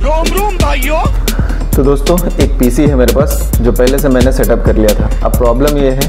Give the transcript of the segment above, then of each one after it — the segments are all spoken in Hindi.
रोम रोम भाइयों। तो दोस्तों एक पीसी है मेरे पास जो पहले से मैंने सेटअप कर लिया था। अब प्रॉब्लम ये है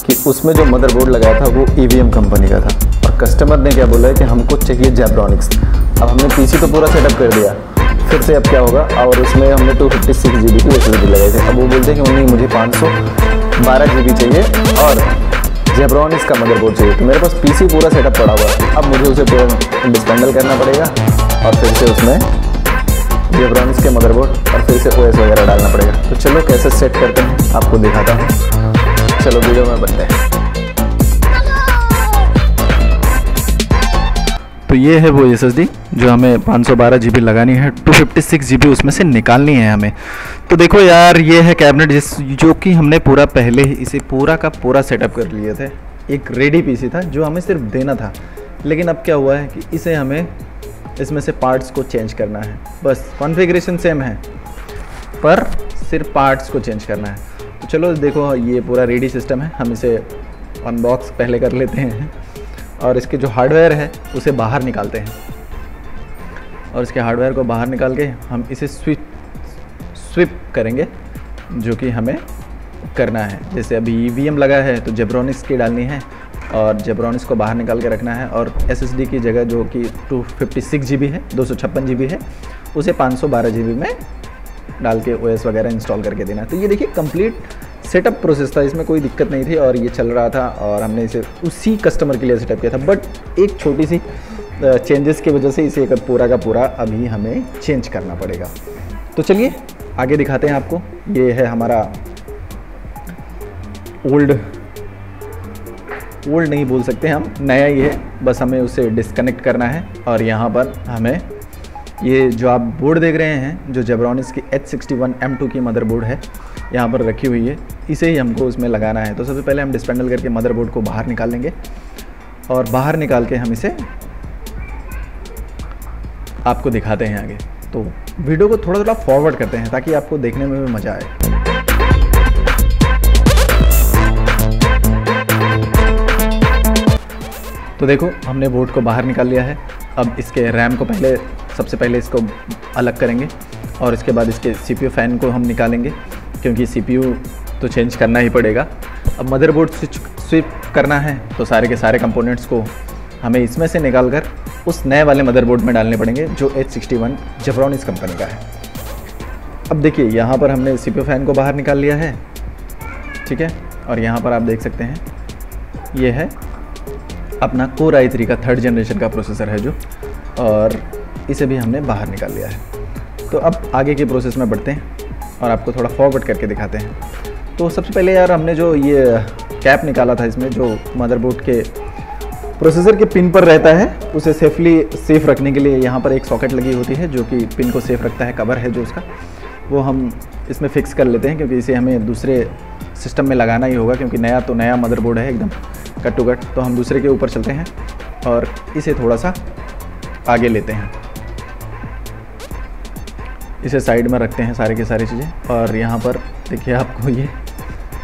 कि उसमें जो मदरबोर्ड लगाया था वो EVM कंपनी का था और कस्टमर ने क्या बोला है कि हमको चाहिए जेब्रॉनिक्स। अब हमने पीसी तो पूरा सेटअप कर दिया, फिर से अब क्या होगा, और उसमें हमने 256 GB की SSD लगाई थी। अब वो बोलते हैं कि नहीं मुझे 512 GB चाहिए और जेब्रॉनिक्स का मदरबोर्ड चाहिए। तो मेरे पास पीसी पूरा सेटअप पड़ा हुआ है। अब मुझे उसे पूरा डिसमेंटल करना पड़ेगा और फिर से उसमें जेब्रॉनिक्स के मदरबोर्ड और फिर से OS वगैरह डालना पड़ेगा। तो चलो कैसे सेट करते हैं आपको दिखाता हूँ। चलो वीडियो में बनते हैं। तो ये है वो SSD जो हमें 512 GB लगानी है, 256 GB उसमें से निकालनी है हमें। तो देखो यार ये है कैबिनेट जो कि हमने पूरा पहले ही इसे पूरा का पूरा सेटअप कर लिए थे। एक रेडी पीसी था जो हमें सिर्फ देना था, लेकिन अब क्या हुआ है कि इसे हमें इसमें से पार्ट्स को चेंज करना है। बस कॉन्फ़िगरेशन सेम है पर सिर्फ पार्ट्स को चेंज करना है। तो चलो देखो ये पूरा रेडी सिस्टम है, हम इसे अनबॉक्स पहले कर लेते हैं और इसके जो हार्डवेयर है उसे बाहर निकालते हैं और इसके हार्डवेयर को बाहर निकाल के हम इसे स्विप करेंगे जो कि हमें करना है। जैसे अभी EVM लगा है तो जेब्रॉनिक्स की डालनी है और जेब्रॉनिक्स को बाहर निकाल के रखना है और SSD की जगह जो कि 256 GB है, 256 GB है, उसे 512 GB में डाल के OS वगैरह इंस्टॉल करके देना है। तो ये देखिए कंप्लीट सेटअप प्रोसेस था, इसमें कोई दिक्कत नहीं थी और ये चल रहा था और हमने इसे उसी कस्टमर के लिए सेटअप किया था। बट एक छोटी सी चेंजेस की वजह से इसे पूरा का पूरा अभी हमें चेंज करना पड़ेगा। तो चलिए आगे दिखाते हैं आपको। ये है हमारा ओल्ड नहीं बोल सकते हम, नया ही है, बस हमें उसे डिस्कनेक्ट करना है। और यहाँ पर हमें ये जो आप बोर्ड देख रहे हैं जो जेब्रॉनिक्स की H61 M2 की मदरबोर्ड है यहाँ पर रखी हुई है, इसे ही हमको उसमें लगाना है। तो सबसे पहले हम डिस्मेंटल करके मदरबोर्ड को बाहर निकाल लेंगे और बाहर निकाल के हम इसे आपको दिखाते हैं आगे। तो वीडियो को थोड़ा थोड़ा फॉरवर्ड करते हैं ताकि आपको देखने में भी मज़ा आए। तो देखो हमने बोर्ड को बाहर निकाल लिया है। अब इसके रैम को सबसे पहले इसको अलग करेंगे और इसके बाद इसके CPU फ़ैन को हम निकालेंगे क्योंकि CPU तो चेंज करना ही पड़ेगा। अब मदरबोर्ड स्विप करना है तो सारे के सारे कंपोनेंट्स को हमें इसमें से निकाल कर उस नए वाले मदरबोर्ड में डालने पड़ेंगे जो H61 जेब्रॉनिक्स कंपनी का है। अब देखिए यहाँ पर हमने CPU फ़ैन को बाहर निकाल लिया है, ठीक है। और यहाँ पर आप देख सकते हैं ये है अपना Core i3 का 3rd जनरेशन का प्रोसेसर है जो, और इसे भी हमने बाहर निकाल लिया है। तो अब आगे के प्रोसेस में बढ़ते हैं और आपको थोड़ा फॉरवर्ड करके दिखाते हैं। तो सबसे पहले यार हमने जो ये कैप निकाला था, इसमें जो मदरबोर्ड के प्रोसेसर के पिन पर रहता है उसे सेफ रखने के लिए यहाँ पर एक सॉकेट लगी होती है जो कि पिन को सेफ रखता है, कवर है जो उसका, वो हम इसमें फिक्स कर लेते हैं क्योंकि इसे हमें दूसरे सिस्टम में लगाना ही होगा क्योंकि नया तो नया मदरबोर्ड है एकदम कट टू कट। तो हम दूसरे के ऊपर चलते हैं और इसे थोड़ा सा आगे लेते हैं, इसे साइड में रखते हैं सारे के सारी चीज़ें। और यहाँ पर देखिए आपको ये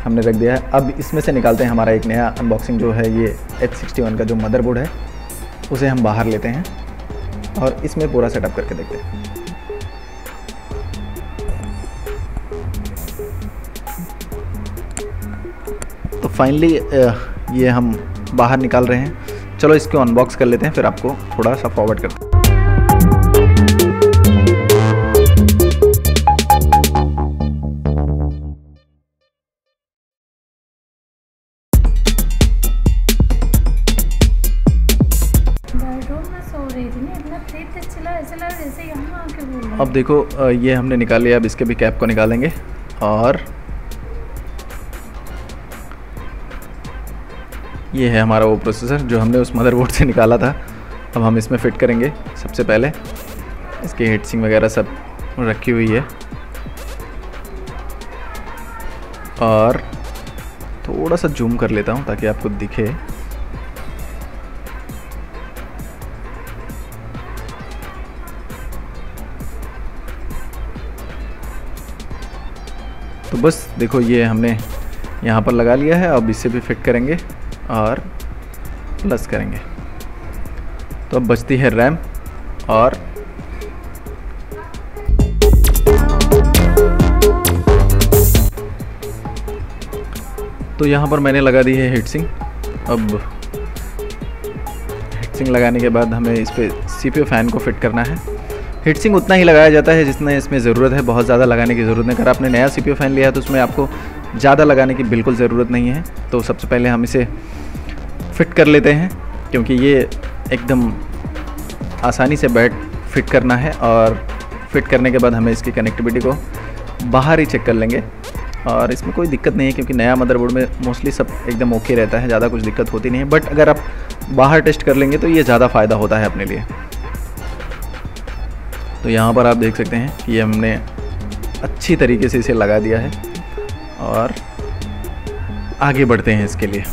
हमने रख दिया है। अब इसमें से निकालते हैं हमारा एक नया अनबॉक्सिंग जो है ये H61 का जो मदरबोर्ड है उसे हम बाहर लेते हैं और इसमें पूरा सेटअप करके देखते हैं। तो फाइनली ये हम बाहर निकाल रहे हैं। चलो इसको अनबॉक्स कर लेते हैं फिर आपको थोड़ा सा फॉरवर्ड करते हैं। अब देखो ये हमने निकाल लिया। अब इसके भी कैप को निकालेंगे और ये है हमारा वो प्रोसेसर जो हमने उस मदरबोर्ड से निकाला था। अब हम इसमें फ़िट करेंगे। सबसे पहले इसकी हीट सिंक वगैरह सब रखी हुई है और थोड़ा सा जूम कर लेता हूँ ताकि आपको दिखे। तो बस देखो ये हमने यहाँ पर लगा लिया है। अब इसे भी फिट करेंगे और प्लस करेंगे। तो अब बचती है रैम और तो यहाँ पर मैंने लगा दी है हीट सिंक। अब हीट सिंक लगाने के बाद हमें इस पर CPU फ़ैन को फिट करना है। हीट सिंक उतना ही लगाया जाता है जितना इसमें ज़रूरत है, बहुत ज़्यादा लगाने की ज़रूरत नहीं। अगर आपने नया CPU फ़ैन लिया है तो उसमें आपको ज़्यादा लगाने की बिल्कुल ज़रूरत नहीं है। तो सबसे पहले हम इसे फिट कर लेते हैं, क्योंकि ये एकदम आसानी से फिट करना है। और फिट करने के बाद हमें इसकी कनेक्टिविटी को बाहर ही चेक कर लेंगे, और इसमें कोई दिक्कत नहीं है क्योंकि नया मदरबोर्ड में मोस्टली सब एकदम ओके रहता है, ज़्यादा कुछ दिक्कत होती नहीं है। बट अगर आप बाहर टेस्ट कर लेंगे तो ये ज़्यादा फ़ायदा होता है अपने लिए। तो यहाँ पर आप देख सकते हैं कि ये हमने अच्छी तरीके से इसे लगा दिया है, और आगे बढ़ते हैं इसके लिए।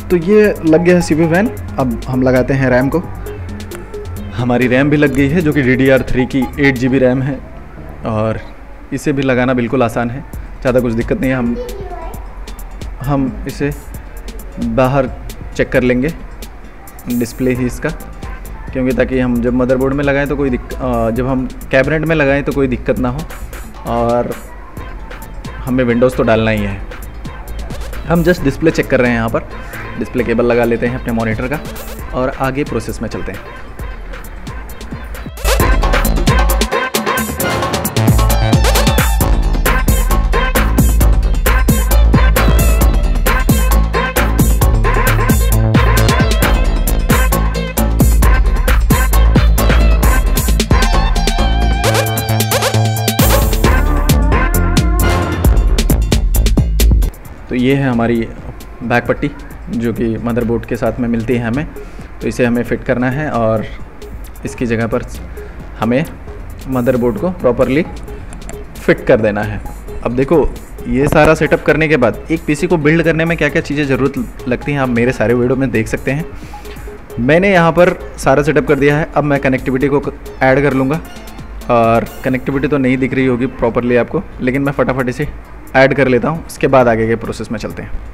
तो ये लग गया है CPU फ़ैन। अब हम लगाते हैं रैम को। हमारी रैम भी लग गई है, जो कि DDR3 की 8 GB रैम है, और इसे भी लगाना बिल्कुल आसान है, ज़्यादा कुछ दिक्कत नहीं है। हम इसे बाहर चेक कर लेंगे, डिस्प्ले ही इसका, क्योंकि ताकि हम जब मदरबोर्ड में लगाएं तो कोई जब हम कैबिनेट में लगाएं तो कोई दिक्कत ना हो। और हमें विंडोज़ तो डालना ही है। हम जस्ट डिस्प्ले चेक कर रहे हैं। यहाँ पर डिस्प्ले केबल लगा लेते हैं अपने मॉनिटर का, और आगे प्रोसेस में चलते हैं। तो ये है हमारी बैक पट्टी, जो कि मदरबोर्ड के साथ में मिलती है हमें। तो इसे हमें फिट करना है, और इसकी जगह पर हमें मदरबोर्ड को प्रॉपरली फिट कर देना है। अब देखो, ये सारा सेटअप करने के बाद एक PC को बिल्ड करने में क्या क्या चीज़ें ज़रूरत लगती हैं आप मेरे सारे वीडियो में देख सकते हैं। मैंने यहाँ पर सारा सेटअप कर दिया है। अब मैं कनेक्टिविटी को ऐड कर लूँगा, और कनेक्टिविटी तो नहीं दिख रही होगी प्रॉपरली आपको, लेकिन मैं फटाफट इसे ऐड कर लेता हूँ। उसके बाद आगे के प्रोसेस में चलते हैं।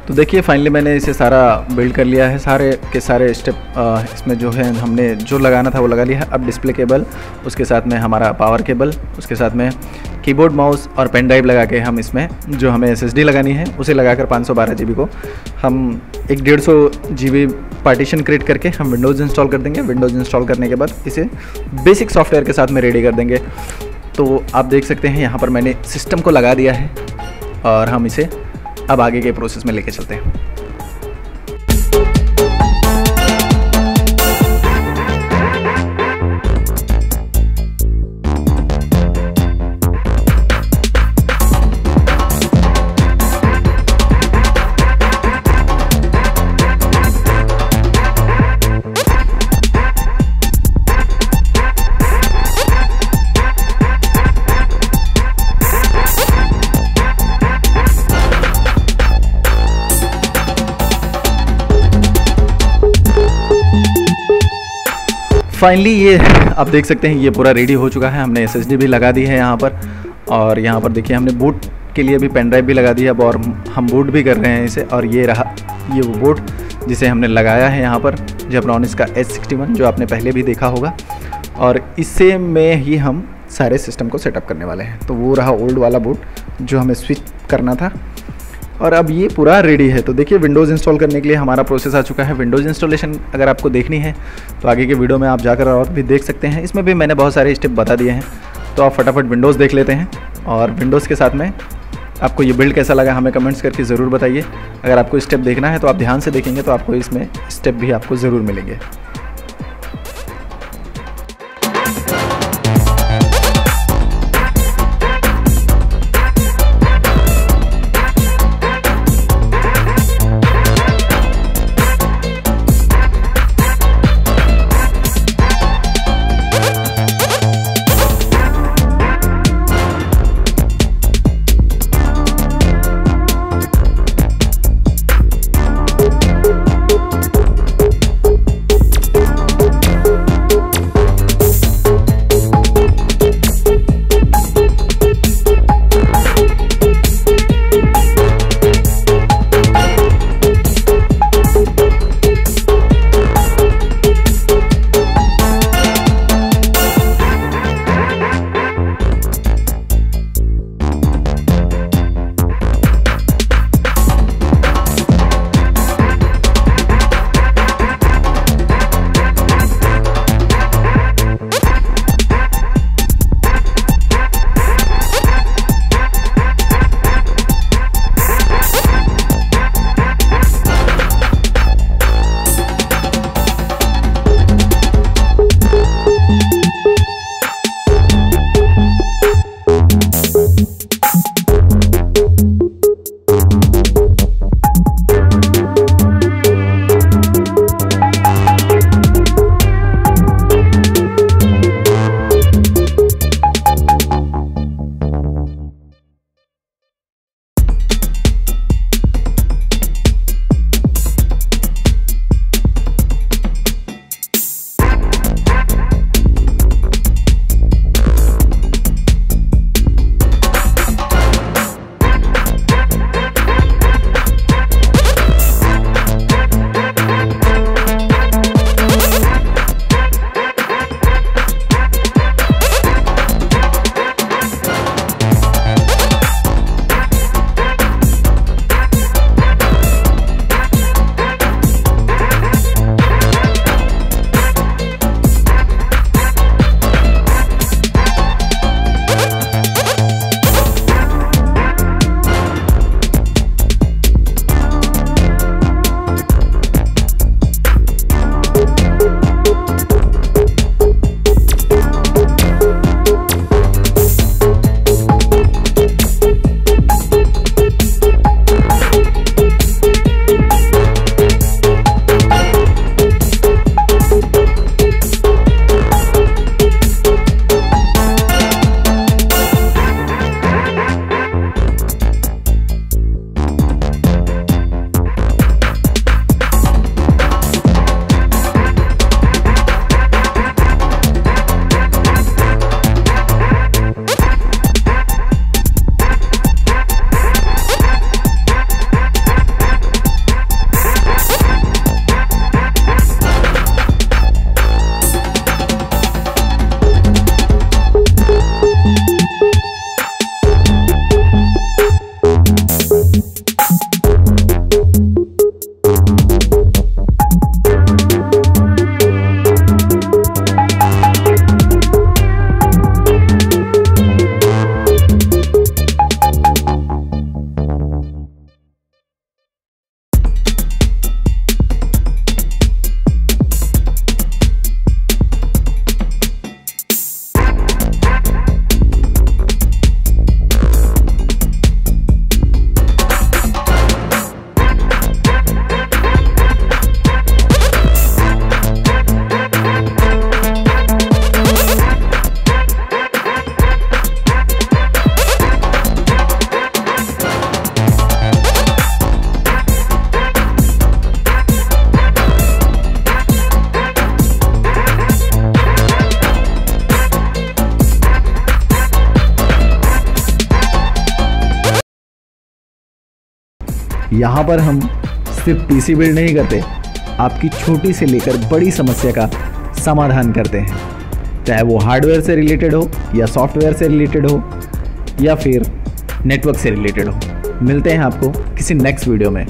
तो देखिए फाइनली मैंने इसे सारा बिल्ड कर लिया है। सारे के सारे स्टेप इसमें जो है हमने जो लगाना था वो लगा लिया है। अब डिस्प्ले केबल, उसके साथ में हमारा पावर केबल, उसके साथ में कीबोर्ड, माउस और पेन ड्राइव लगा के हम इसमें जो हमें SSD लगानी है उसे लगाकर 512 GB को हम एक 150 GB पार्टीशन क्रिएट करके हम विंडोज़ इंस्टॉल कर देंगे। विंडोज़ इंस्टॉल करने के बाद इसे बेसिक सॉफ्टवेयर के साथ में रेडी कर देंगे। तो आप देख सकते हैं यहाँ पर मैंने सिस्टम को लगा दिया है, और हम इसे अब आगे के प्रोसेस में लेके चलते हैं। फाइनली ये आप देख सकते हैं ये पूरा रेडी हो चुका है। हमने SSD भी लगा दी है यहाँ पर, और यहाँ पर देखिए हमने बूट के लिए भी पेन ड्राइव भी लगा दी है अब, और हम बूट भी कर रहे हैं इसे। और ये रहा ये वो बोर्ड जिसे हमने लगाया है यहाँ पर, जेब्रॉनिक्स का H61 जो आपने पहले भी देखा होगा, और इससे में ही हम सारे सिस्टम को सेटअप करने वाले हैं। तो वो रहा ओल्ड वाला बोर्ड जो हमें स्विच करना था, और अब ये पूरा रेडी है। तो देखिए विंडोज़ इंस्टॉल करने के लिए हमारा प्रोसेस आ चुका है। विंडोज़ इंस्टॉलेशन अगर आपको देखनी है तो आगे के वीडियो में आप जाकर और भी देख सकते हैं, इसमें भी मैंने बहुत सारे स्टेप बता दिए हैं। तो आप फटाफट विंडोज़ देख लेते हैं, और विंडोज़ के साथ में आपको ये बिल्ड कैसा लगा हमें कमेंट्स करके ज़रूर बताइए। अगर आपको स्टेप देखना है तो आप ध्यान से देखेंगे तो आपको इसमें स्टेप भी आपको ज़रूर मिलेंगे। यहाँ पर हम सिर्फ पीसी बिल्ड नहीं करते, आपकी छोटी से लेकर बड़ी समस्या का समाधान करते हैं, चाहे वो हार्डवेयर से रिलेटेड हो या सॉफ्टवेयर से रिलेटेड हो या फिर नेटवर्क से रिलेटेड हो। मिलते हैं आपको किसी नेक्स्ट वीडियो में।